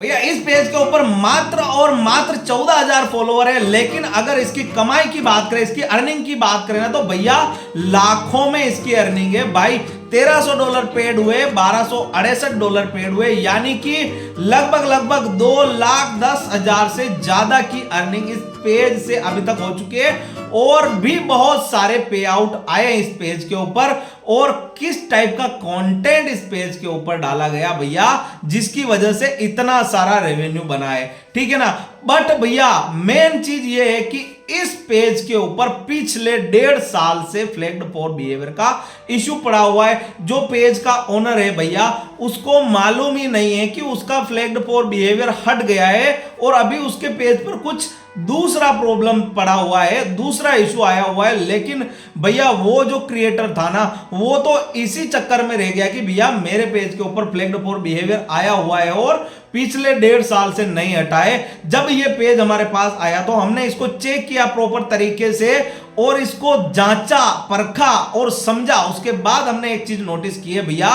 भैया इस पेज के ऊपर मात्र और मात्र 14,000 फॉलोवर है, लेकिन अगर इसकी कमाई की बात करें, इसकी अर्निंग की बात करें ना, तो भैया लाखों में इसकी अर्निंग है भाई। $1300 पेड हुए, $1268 पेड हुए, यानी कि लगभग 2,10,000 से ज्यादा की अर्निंग इस पेज से अभी तक हो चुकी है। और भी बहुत सारे पे आउट आए इस पेज के ऊपर, और किस टाइप का कंटेंट इस पेज के ऊपर डाला गया भैया, जिसकी वजह से इतना सारा रेवेन्यू बना है, ठीक है ना। बट भैया मेन चीज ये है कि इस पेज के ऊपर पिछले 1.5 साल से फ्लैग्ड फॉर बिहेवियर का इशू पड़ा हुआ है। जो पेज का ओनर है भैया, उसको मालूम ही नहीं है कि उसका फ्लैग्ड फॉर बिहेवियर हट गया है, और अभी उसके पेज पर कुछ दूसरा प्रॉब्लम पड़ा हुआ है, दूसरा इशू आया हुआ है। लेकिन भैया वो जो क्रिएटर था ना, वो तो इसी चक्कर में रह गया कि भैया मेरे पेज के ऊपर फ्लैग्ड फॉर बिहेवियर आया हुआ है और पिछले 1.5 साल से नहीं हटा है। जब ये पेज हमारे पास आया तो हमने इसको चेक किया प्रॉपर तरीके से, और इसको जांचा, परखा और समझा। उसके बाद हमने एक चीज नोटिस की है भैया,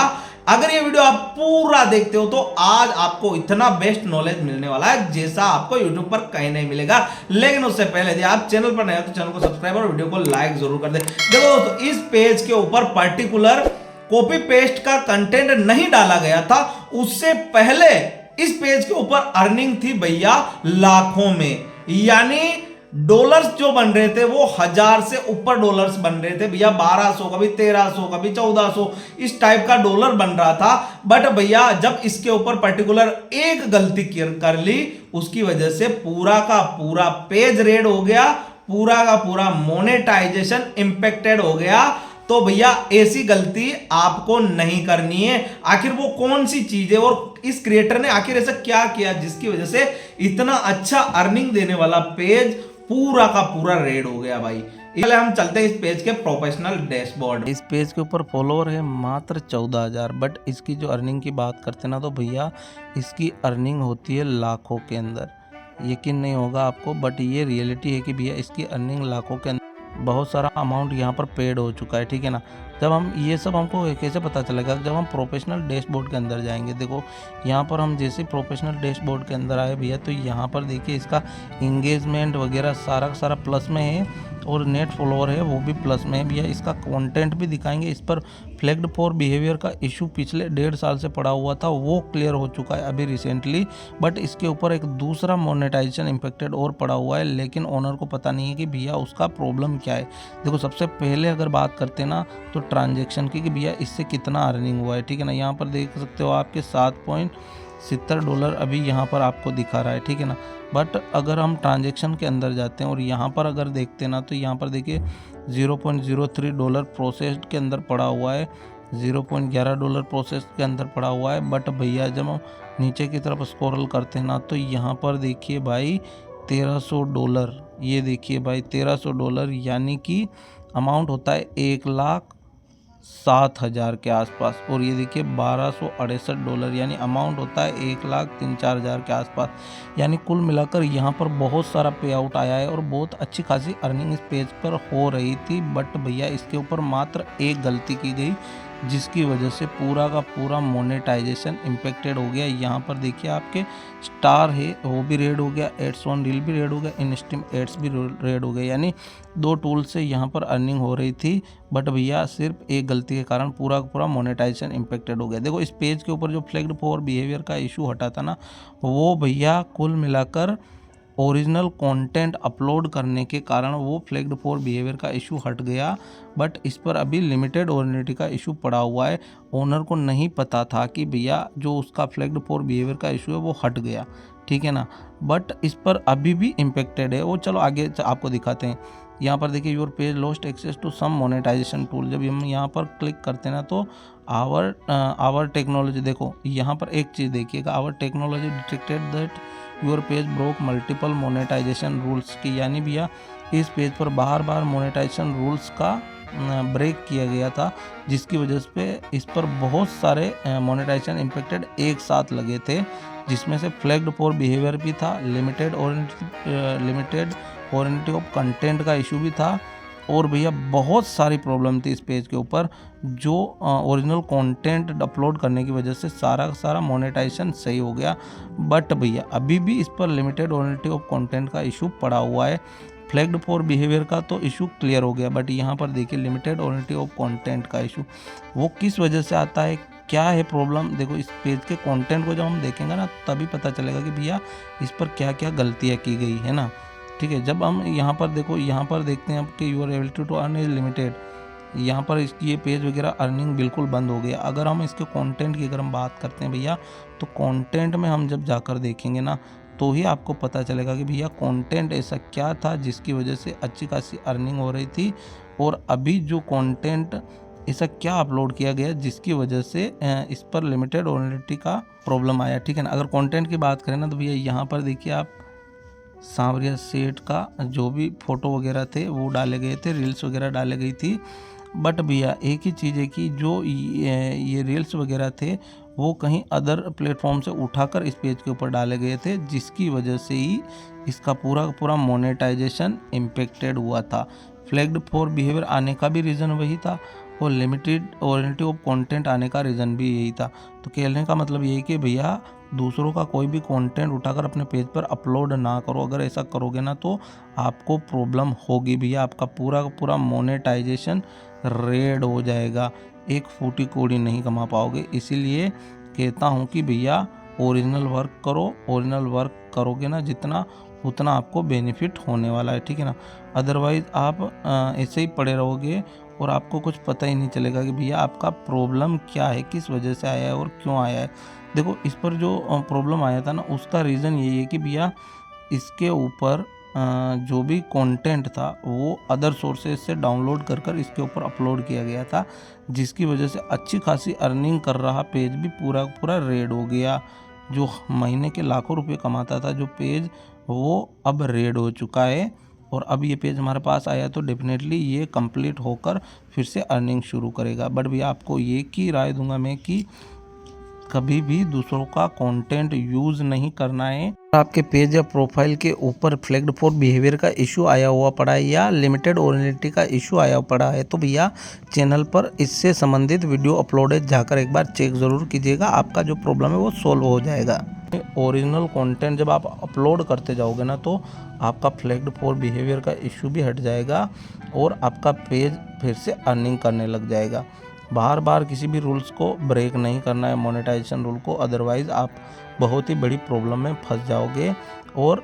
अगर ये वीडियो आप पूरा देखते हो तो आज आपको इतना बेस्ट नॉलेज मिलने वाला है जैसा आपको YouTube पर कहीं नहीं मिलेगा। लेकिन उससे पहले यदि आप चैनल पर नए हो तो चैनल को सब्सक्राइब और वीडियो को लाइक जरूर कर दे। देखो दोस्तों, इस पेज के ऊपर पर्टिकुलर कॉपी पेस्ट का कंटेंट नहीं डाला गया था। उससे पहले इस पेज के ऊपर अर्निंग थी भैया लाखों में, यानी डॉलर्स जो बन रहे थे वो 1000 से ऊपर डॉलर्स बन रहे थे भैया। 1200, कभी 1300, कभी 1400, इस टाइप का डॉलर बन रहा था। बट भैया जब इसके ऊपर पर्टिकुलर एक गलती कर ली, उसकी वजह से पूरा का पूरा पेज रेड हो गया, पूरा का पूरा मोनेटाइजेशन इंपेक्टेड हो गया। तो भैया ऐसी गलती आपको नहीं करनी है। आखिर वो कौन सी चीज है, और इस क्रिएटर ने आखिर ऐसा क्या किया जिसकी वजह से इतना अच्छा अर्निंग देने वाला पेज पूरा का पूरा रेड हो गया भाई। पहले हम चलते हैं इस पेज के प्रोफेशनल डैशबोर्ड। इस पेज के ऊपर फॉलोअर है मात्र 14,000, बट इसकी जो अर्निंग की बात करते ना, तो भैया इसकी अर्निंग होती है लाखों के अंदर। यकीन नहीं होगा आपको, बट ये रियलिटी है कि भैया इसकी अर्निंग लाखों के अंदर। बहुत सारा अमाउंट यहाँ पर पेड हो चुका है, ठीक है ना। जब हम ये सब हमको कैसे पता चलेगा, जब हम प्रोफेशनल डैशबोर्ड के अंदर जाएंगे। देखो यहाँ पर हम जैसे प्रोफेशनल डैशबोर्ड के अंदर आए भैया, तो यहाँ पर देखिए इसका इंगेजमेंट वगैरह सारा का सारा प्लस में है, और नेट फॉलोअर है वो भी प्लस में है भैया। इसका कंटेंट भी दिखाएंगे। इस पर फ्लैग्ड फॉर बिहेवियर का इशू पिछले 1.5 साल से पड़ा हुआ था, वो क्लियर हो चुका है अभी रिसेंटली। बट इसके ऊपर एक दूसरा मोनेटाइजेशन इम्पेक्टेड और पड़ा हुआ है, लेकिन ओनर को पता नहीं है कि भैया उसका प्रॉब्लम क्या है। देखो सबसे पहले अगर बात करते हैं ना, तो ट्रांजेक्शन की कि भैया इससे कितना अर्निंग हुआ है, ठीक है ना। यहाँ पर देख सकते हो आपके $7.70 अभी यहाँ पर आपको दिखा रहा है, ठीक है ना। बट अगर हम ट्रांजैक्शन के अंदर जाते हैं और यहाँ पर अगर देखते हैं ना, तो यहाँ पर देखिए $0.03 प्रोसेस्ड के अंदर पड़ा हुआ है, $0.11 प्रोसेस के अंदर पड़ा हुआ है। बट भैया जब हम नीचे की तरफ स्क्रॉल करते हैं ना, तो यहाँ पर देखिए भाई $1300, ये देखिए भाई $1300, यानी कि अमाउंट होता है 1,07,000 के आसपास। और ये देखिए $1268, यानी अमाउंट होता है 1,03,4,000 के आसपास। यानी कुल मिलाकर यहाँ पर बहुत सारा पे आउट आया है और बहुत अच्छी खासी अर्निंग इस पेज पर हो रही थी। बट भैया इसके ऊपर मात्र एक गलती की गई, जिसकी वजह से पूरा का पूरा मोनेटाइजेशन इम्पेक्टेड हो गया। यहाँ पर देखिए आपके स्टार है वो भी रेड हो गया, एड्स ऑन रील भी रेड हो गया, इनस्ट्रीम एड्स भी रेड हो गए। यानी 2 टूल से यहाँ पर अर्निंग हो रही थी, बट भैया सिर्फ एक गलती के कारण पूरा का पूरा मोनेटाइजेशन इम्पेक्टेड हो गया। देखो इस पेज के ऊपर जो फ्लैग्ड फॉर बिहेवियर का इशू हटा था ना, वो भैया कुल मिलाकर ओरिजिनल कंटेंट अपलोड करने के कारण वो फ्लैग्ड फॉर बिहेवियर का इशू हट गया। बट इस पर अभी लिमिटेड ओरिजिनिटी का इशू पड़ा हुआ है। ओनर को नहीं पता था कि भैया जो उसका फ्लैग्ड फॉर बिहेवियर का इशू है वो हट गया, ठीक है ना। बट इस पर अभी भी इम्पेक्टेड है वो। चलो आगे आपको दिखाते हैं। यहाँ पर देखिए your page lost access to some monetisation tool. जब हम यहाँ पर क्लिक करते हैं ना, तो आवर टेक्नोलॉजी, देखो यहाँ पर एक चीज़ देखिएगा, our technology detected that your page broke multiple monetisation rules की। यानी भैया इस पेज पर बार बार मोनेटाइजेशन रूल्स का ब्रेक किया गया था, जिसकी वजह से इस पर बहुत सारे मोनेटाइजेशन इम्पेक्टेड एक साथ लगे थे, जिसमें से फ्लैग्ड फॉर बिहेवियर भी था, लिमिटेड ओरिएंटेड ऑफ कंटेंट का इशू भी था, और भैया बहुत सारी प्रॉब्लम थी इस पेज के ऊपर, जो ओरिजिनल कंटेंट अपलोड करने की वजह से सारा का सारा मोनेटाइजेशन सही हो गया। बट भैया अभी भी इस पर लिमिटेड ओरिजिनलिटी ऑफ कंटेंट का इशू पड़ा हुआ है। फ्लैग्ड फॉर बिहेवियर का तो इशू क्लियर हो गया, बट यहाँ पर देखिए लिमिटेड ओरिजिनलिटी ऑफ कंटेंट का इशू वो किस वजह से आता है, क्या है प्रॉब्लम। देखो इस पेज के कंटेंट को जब हम देखेंगे ना तभी पता चलेगा कि भैया इस पर क्या क्या गलतियाँ की गई है ना। ठीक है, जब हम यहाँ पर देखो, यहाँ पर देखते हैं आपके your ability to earn is limited, यहाँ पर इसकी ये पेज वगैरह अर्निंग बिल्कुल बंद हो गया। अगर हम इसके कंटेंट की अगर हम बात करते हैं भैया, तो कंटेंट में हम जब जाकर देखेंगे ना तो ही आपको पता चलेगा कि भैया कंटेंट ऐसा क्या था जिसकी वजह से अच्छी खासी अर्निंग हो रही थी, और अभी जो कंटेंट ऐसा क्या अपलोड किया गया जिसकी वजह से इस पर लिमिटेड ओरिजिनलिटी का प्रॉब्लम आया। ठीक है ना। अगर कंटेंट की बात करें ना तो भैया यहाँ पर देखिए आप सांवरिया सेठ का जो भी फ़ोटो वगैरह थे वो डाले गए थे, रील्स वगैरह डाले गई थी। बट भैया एक ही चीज़ है कि जो ये रील्स वगैरह थे वो कहीं अदर प्लेटफॉर्म से उठाकर इस पेज के ऊपर डाले गए थे, जिसकी वजह से ही इसका पूरा पूरा मोनेटाइजेशन इम्पेक्टेड हुआ था। फ्लैग्ड फॉर बिहेवियर आने का भी रीज़न वही था, और लिमिटेड ओरिजिनलिटी ऑफ कंटेंट आने का रीज़न भी यही था। तो कहने का मतलब ये है कि भैया दूसरों का कोई भी कंटेंट उठाकर अपने पेज पर अपलोड ना करो। अगर ऐसा करोगे ना तो आपको प्रॉब्लम होगी भैया, आपका पूरा का पूरा मोनेटाइजेशन रेड हो जाएगा, एक फूटी कौड़ी नहीं कमा पाओगे। इसीलिए कहता हूँ कि भैया ओरिजिनल वर्क करो, ओरिजिनल वर्क करोगे ना जितना उतना आपको बेनिफिट होने वाला है। ठीक है ना। अदरवाइज़ आप ऐसे ही पड़े रहोगे और आपको कुछ पता ही नहीं चलेगा कि भैया आपका प्रॉब्लम क्या है, किस वजह से आया है और क्यों आया है। देखो इस पर जो प्रॉब्लम आया था ना उसका रीज़न यही है कि भैया इसके ऊपर जो भी कंटेंट था वो अदर सोर्सेज से डाउनलोड कर इसके ऊपर अपलोड किया गया था, जिसकी वजह से अच्छी खासी अर्निंग कर रहा पेज भी पूरा पूरा रेड हो गया। जो महीने के लाखों रुपए कमाता था जो पेज, वो अब रेड हो चुका है। और अब ये पेज हमारे पास आया तो डेफिनेटली ये कंप्लीट होकर फिर से अर्निंग शुरू करेगा। बट भैया आपको ये की राय दूंगा मैं कि कभी भी दूसरों का कंटेंट यूज़ नहीं करना है। आपके पेज या प्रोफाइल के ऊपर फ्लैग्ड फॉर बिहेवियर का इशू आया हुआ पड़ा है या लिमिटेड ओरिजिनलिटी का इशू आया पड़ा है तो भैया चैनल पर इससे संबंधित वीडियो अपलोड है, जाकर एक बार चेक ज़रूर कीजिएगा, आपका जो प्रॉब्लम है वो सॉल्व हो जाएगा। ओरिजिनल कंटेंट जब आप अपलोड करते जाओगे ना तो आपका फ्लैग्ड फॉर बिहेवियर का इशू भी हट जाएगा और आपका पेज फिर से अर्निंग करने लग जाएगा। बार बार किसी भी रूल्स को ब्रेक नहीं करना है, मोनेटाइजेशन रूल को, अदरवाइज़ आप बहुत ही बड़ी प्रॉब्लम में फंस जाओगे और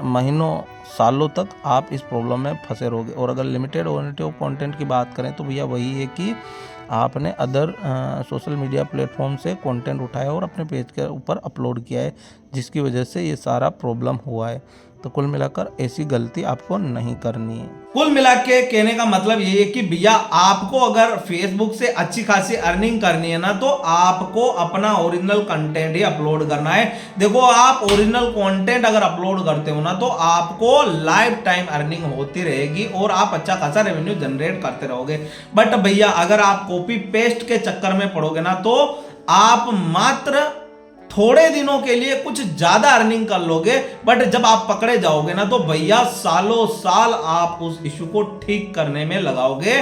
महीनों सालों तक आप इस प्रॉब्लम में फंसे रहोगे। और अगर लिमिटेड ओरिजिनलिटी ऑफ कंटेंट की बात करें तो भैया वही है कि आपने अदर सोशल मीडिया प्लेटफॉर्म से कंटेंट उठाया और अपने पेज के ऊपर अपलोड किया है, जिसकी वजह से ये सारा प्रॉब्लम हुआ है। तो कुल मिलाकर ऐसी गलती आपको नहीं करनी है। कुल मिला के कहने का मतलब ये है कि भैया आपको अगर फेसबुक से अच्छी खासी अर्निंग करनी है ना तो आपको अपना ओरिजिनल कंटेंट ही अपलोड करना है। देखो आप ओरिजिनल कंटेंट अगर अपलोड करते हो ना तो आपको लाइफ टाइम अर्निंग होती रहेगी और आप अच्छा खासा रेवेन्यू जनरेट करते रहोगे। बट भैया अगर आप कॉपी पेस्ट के चक्कर में पड़ोगे ना तो आप मात्र थोड़े दिनों के लिए कुछ ज्यादा अर्निंग कर लोगे, बट जब आप पकड़े जाओगे ना तो भैया सालों साल आप उस इशू को ठीक करने में लगाओगे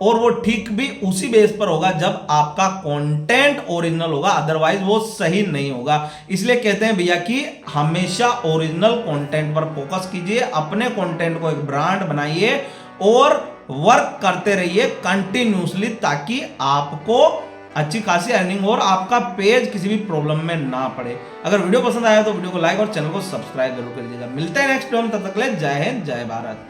और वो ठीक भी उसी बेस पर होगा जब आपका कंटेंट ओरिजिनल होगा, अदरवाइज वो सही नहीं होगा। इसलिए कहते हैं भैया कि हमेशा ओरिजिनल कंटेंट पर फोकस कीजिए, अपने कंटेंट को एक ब्रांड बनाइए और वर्क करते रहिए कंटिन्यूसली, ताकि आपको अच्छी खासी अर्निंग और आपका पेज किसी भी प्रॉब्लम में ना पड़े। अगर वीडियो पसंद आया तो वीडियो को लाइक और चैनल को सब्सक्राइब जरूर कर दीजिएगा। मिलते हैं नेक्स्ट वीडियो में, तब तक के लिए जय हिंद जय भारत।